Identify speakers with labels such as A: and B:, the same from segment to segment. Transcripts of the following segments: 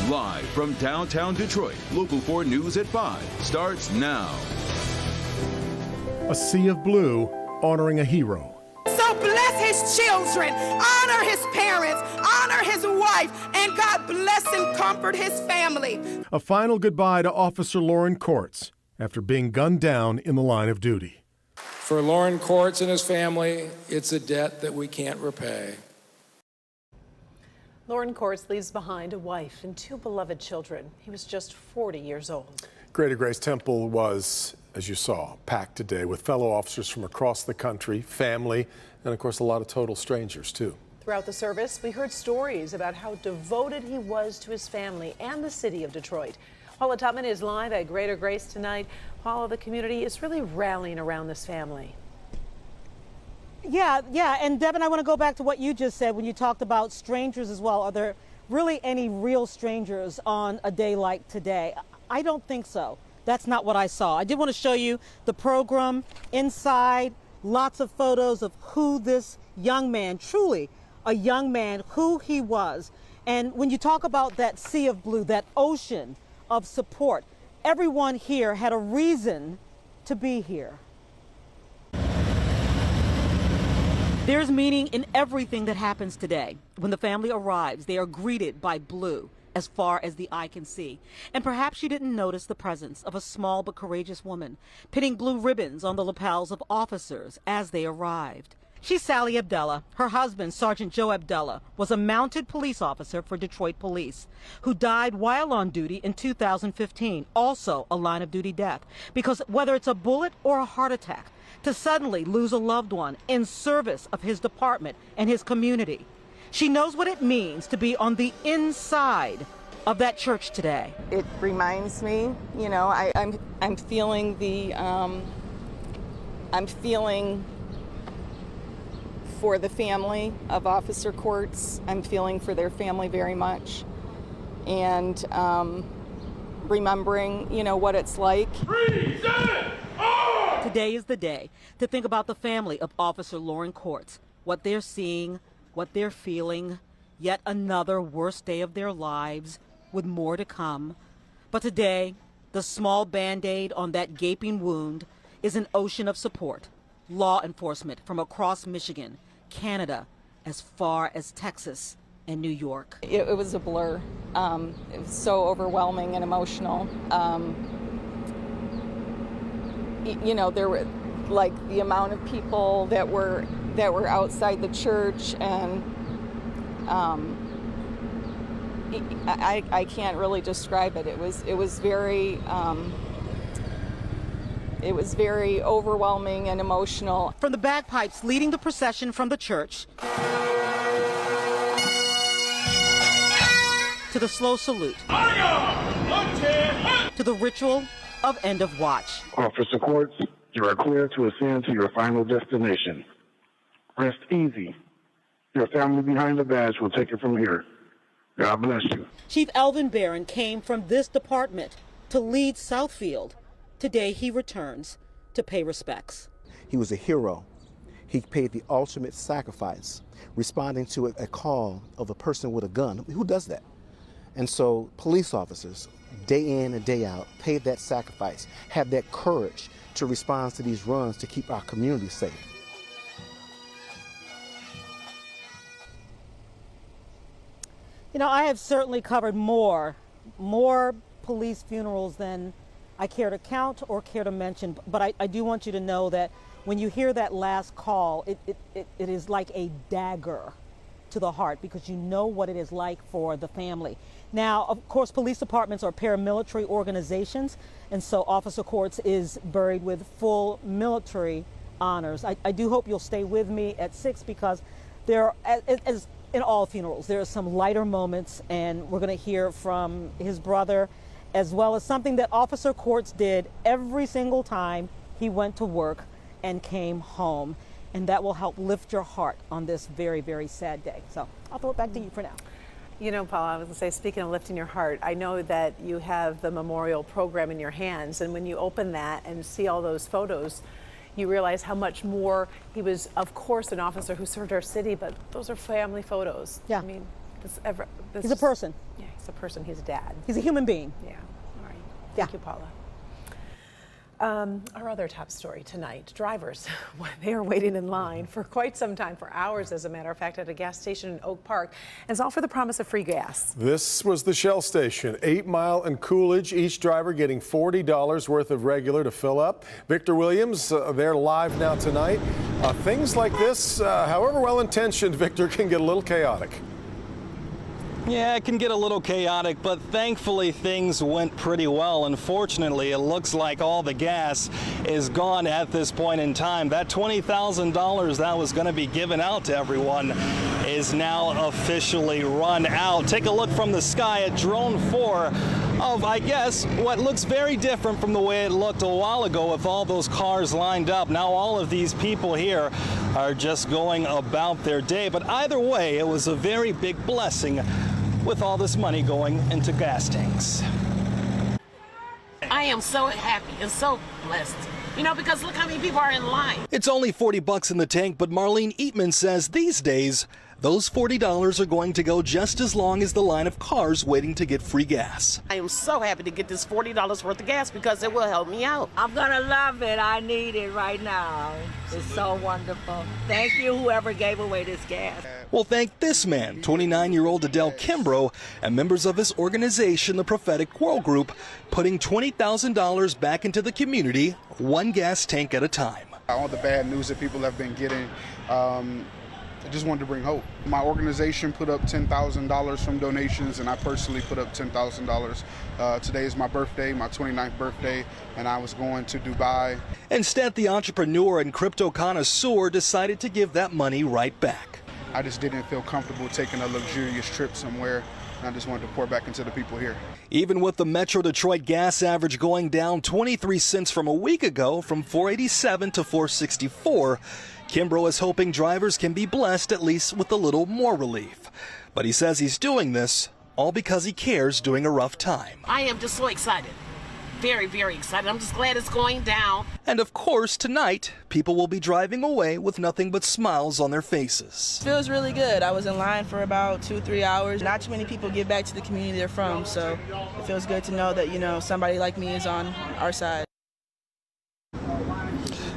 A: Live from downtown Detroit, Local 4 News at 5 starts now.
B: A sea of blue honoring a hero.
C: So bless his children, honor his parents, honor his wife, and God bless and comfort his family.
B: A final goodbye to Officer Lauren Courts after being gunned down in the line of duty.
D: For Lauren Courts and his family, it's a debt that we can't repay.
E: Lauren Courts leaves behind a wife and 2 beloved children. He was just 40 years old.
B: Greater Grace Temple was, as you saw, packed today with fellow officers from across the country, family, and of course a lot of total strangers too.
E: Throughout the service, we heard stories about how devoted he was to his family and the city of Detroit. Paula Tutman is live at Greater Grace tonight. Paula, the community is really rallying around this family.
F: Yeah, and Devin, I want to go back to what you just said when you talked about strangers as well. Are there really any real strangers on a day like today? I don't think so. That's not what I saw. I did want to show you the program inside, lots of photos of who this young man, truly a young man, who he was. And when you talk about that sea of blue, that ocean of support, everyone here had a reason to be here. There's meaning in everything that happens today. When the family arrives, they are greeted by blue as far as the eye can see. And perhaps you didn't notice the presence of a small but courageous woman pinning blue ribbons on the lapels of officers as they arrived. She's Sally Abdullah. Her husband, Sergeant Joe Abdullah, was a mounted police officer for Detroit Police who died while on duty in 2015, also a line of duty death. Because whether it's a bullet or a heart attack, to suddenly lose a loved one in service of his department and his community. She knows what it means to be on the inside of that church today.
G: It reminds me, you know, I'm feeling I'm feeling for the family of Officer Courts. I'm feeling for their family very much, and remembering, you know, what it's like.
F: Today is the day to think about the family of Officer Lauren Courts, what they're seeing, what they're feeling. Yet another worst day of their lives with more to come. But today, the small Band-Aid on that gaping wound is an ocean of support. Law enforcement from across Michigan, Canada, as far as Texas and New York.
G: It was a blur. It was so overwhelming and emotional. You know, there were like the amount of people that were outside the church, and I can't really describe it. It was very overwhelming and emotional.
F: From the bagpipes leading the procession from the church to the slow salute to the ritual of end of watch.
H: Officer Courts, you are clear to ascend to your final destination. Rest easy. Your family behind the badge will take it from here. God bless you.
F: Chief Elvin Barron came from this department to lead Southfield. Today he returns to pay respects.
I: He was a hero. He paid the ultimate sacrifice, responding to a call of a person with a gun. Who does that? And so police officers, day in and day out, paid that sacrifice, had that courage to respond to these runs to keep our community safe.
F: You know, I have certainly covered more police funerals than I care to count or care to mention, but I do want you to know that when you hear that last call, it is like a dagger to the heart, because you know what it is like for the family. Now, of course, police departments are paramilitary organizations, and so Officer Courts is buried with full military honors. I do hope you'll stay with me at 6, because there are, as in all funerals, there are some lighter moments, and we're going to hear from his brother, as well as something that Officer Courts did every single time he went to work and came home. And that will help lift your heart on this very, very sad day. So I'll throw it back to you for now.
E: You know, Paula, I was going to say, speaking of lifting your heart, I know that you have the memorial program in your hands, and when you open that and see all those photos, you realize how much more he was, of course, an officer who served our city, but those are family photos.
F: Yeah.
E: I mean,
F: He's a person.
E: Yeah, he's a person. He's a dad.
F: He's a human being.
E: Yeah. All right. Thank you, Paula. Our other top story tonight, drivers, they are waiting in line for quite some time, for hours as a matter of fact, at a gas station in Oak Park. And it's all for the promise of free gas.
B: This was the Shell station, 8 Mile and Coolidge, each driver getting $40 worth of regular to fill up. Victor Williams, they're live now tonight. Things like this, however well-intentioned, Victor, can get a little chaotic.
J: Yeah, it can get a little chaotic, but thankfully things went pretty well. Unfortunately, it looks like all the gas is gone at this point in time. That $20,000 that was going to be given out to everyone is now officially run out. Take a look from the sky at drone 4 of, I guess, what looks very different from the way it looked a while ago with all those cars lined up. Now all of these people here are just going about their day. But either way, it was a very big blessing with all this money going into gas tanks.
K: I am so happy and so blessed, because look how many people are in line.
J: It's only $40 in the tank, but Marlene Eatman says these days, those $40 are going to go just as long as the line of cars waiting to get free gas.
K: I am so happy to get this $40 worth of gas because it will help me out.
L: I'm gonna love it. I need it right now. It's so wonderful. Thank you, whoever gave away this gas.
J: Well, thank this man, 29-year-old Adele Kimbrough, and members of his organization, the Prophetic World Group, putting $20,000 back into the community, one gas tank at a time.
M: All the bad news that people have been getting, I just wanted to bring hope. My organization put up $10,000 from donations, and I personally put up $10,000. Today is my birthday, my 29th birthday, and I was going to Dubai.
J: Instead, the entrepreneur and crypto connoisseur decided to give that money right back.
M: I just didn't feel comfortable taking a luxurious trip somewhere, and I just wanted to pour back into the people here.
J: Even with the Metro Detroit gas average going down 23 cents from a week ago, from $4.87 to $4.64, Kimbrough is hoping drivers can be blessed at least with a little more relief. But he says he's doing this all because he cares during a rough time.
K: I am just so excited. Very, very excited. I'm just glad it's going down.
J: And of course, tonight, people will be driving away with nothing but smiles on their faces.
N: Feels really good. I was in line for about 2-3 hours. Not too many people give back to the community they're from, so it feels good to know that, somebody like me is on our side.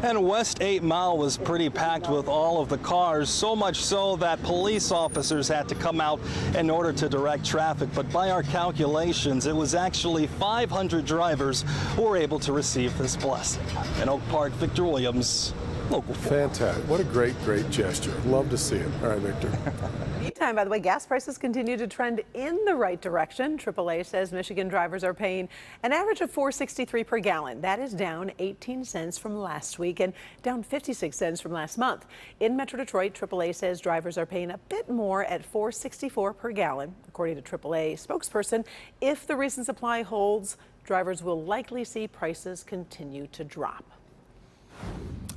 J: And West 8 Mile was pretty packed with all of the cars, so much so that police officers had to come out in order to direct traffic. But by our calculations, it was actually 500 drivers who were able to receive this blessing. In Oak Park, Victor Williams, Local 4.
B: Fantastic. What a great, great gesture. Love to see it. All right, Victor.
E: Meantime, by the way, gas prices continue to trend in the right direction. AAA says Michigan drivers are paying an average of $4.63 per gallon. That is down 18 cents from last week and down 56 cents from last month. In Metro Detroit, AAA says drivers are paying a bit more at $4.64 per gallon. According to AAA spokesperson, if the recent supply holds, drivers will likely see prices continue to drop.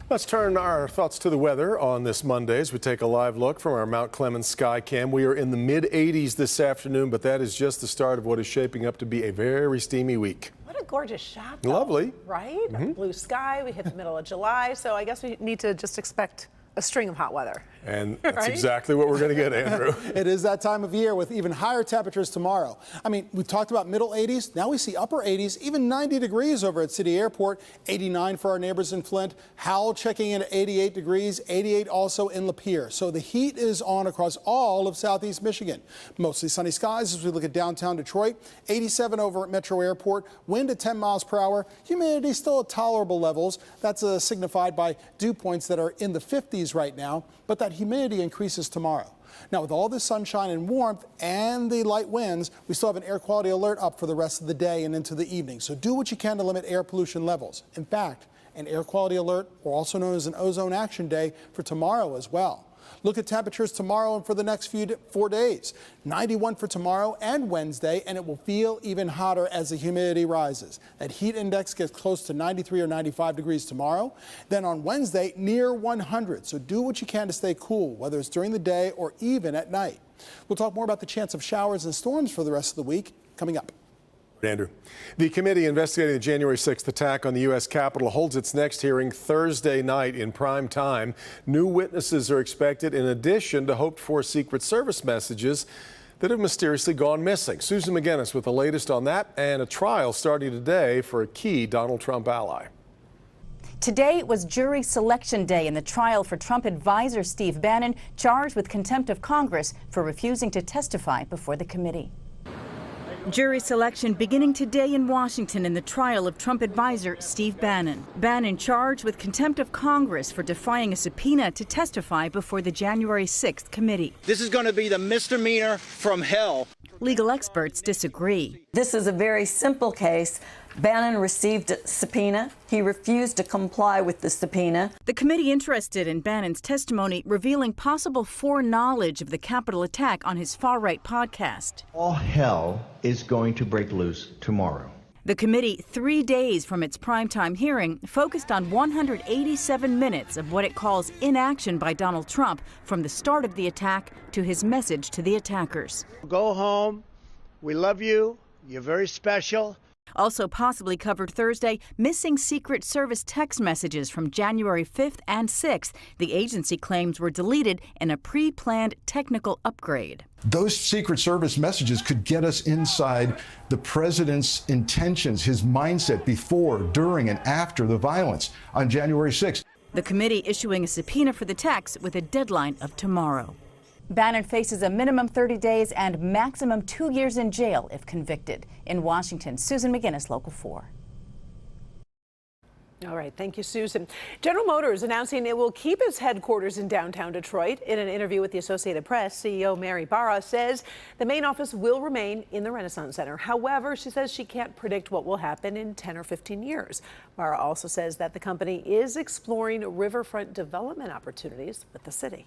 B: Let's turn our thoughts to the weather on this Monday as we take a live look from our Mount Clemens sky cam. We are in the mid-80s this afternoon, but that is just the start of what is shaping up to be a very steamy week.
E: What a gorgeous shot, though.
B: Lovely.
E: Right? Blue sky, we hit the middle of July, so I guess we need to just expect a string of hot weather.
B: And that's exactly what we're going to get, Andrew.
O: It is that time of year with even higher temperatures tomorrow. I mean, we talked about middle 80s. Now we see upper 80s, even 90 degrees over at City Airport, 89 for our neighbors in Flint. Howell checking in at 88 degrees, 88 also in Lapeer. So the heat is on across all of southeast Michigan. Mostly sunny skies as we look at downtown Detroit, 87 over at Metro Airport, wind at 10 miles per hour, humidity still at tolerable levels. That's signified by dew points that are in the 50s right now, but that humidity increases tomorrow. Now, with all this sunshine and warmth and the light winds, we still have an air quality alert up for the rest of the day and into the evening. So do what you can to limit air pollution levels. In fact, an air quality alert, or also known as an ozone action day, for tomorrow as well. Look at temperatures tomorrow and for the next 4 days. 91 for tomorrow and Wednesday, and it will feel even hotter as the humidity rises. That heat index gets close to 93 or 95 degrees tomorrow. Then on Wednesday, near 100. So do what you can to stay cool, whether it's during the day or even at night. We'll talk more about the chance of showers and storms for the rest of the week coming up.
B: Andrew. The committee investigating the January 6th attack on the U.S. Capitol holds its next hearing Thursday night in prime time. New witnesses are expected in addition to hoped-for Secret Service messages that have mysteriously gone missing. Susan McGinnis with the latest on that, and a trial starting today for a key Donald Trump ally.
P: Today was jury selection day in the trial for Trump advisor Steve Bannon, charged with contempt of Congress for refusing to testify before the committee. Jury selection beginning today in Washington in the trial of Trump advisor Steve Bannon. Bannon charged with contempt of Congress for defying a subpoena to testify before the January 6th committee.
Q: This is going to be the misdemeanor from hell.
P: Legal experts disagree.
R: This is a very simple case. Bannon received a subpoena. He refused to comply with the subpoena.
P: The committee interested in Bannon's testimony revealing possible foreknowledge of the Capitol attack on his far-right podcast.
S: All hell is going to break loose tomorrow.
P: The committee, 3 days from its primetime hearing, focused on 187 minutes of what it calls inaction by Donald Trump from the start of the attack to his message to the attackers.
Q: Go home. We love you. You're very special.
P: Also possibly covered Thursday, missing Secret Service text messages from January 5th and 6th. The agency claims were deleted in a pre-planned technical upgrade.
T: Those Secret Service messages could get us inside the president's intentions, his mindset before, during, and after the violence on January 6th.
P: The committee issuing a subpoena for the texts with a deadline of tomorrow. Bannon faces a minimum 30 days and maximum 2 years in jail if convicted. In Washington, Susan McGinnis, Local 4.
E: All right, thank you, Susan. General Motors announcing it will keep its headquarters in downtown Detroit. In an interview with the Associated Press, CEO Mary Barra says the main office will remain in the Renaissance Center. However, she says she can't predict what will happen in 10 or 15 years. Barra also says that the company is exploring riverfront development opportunities with the city.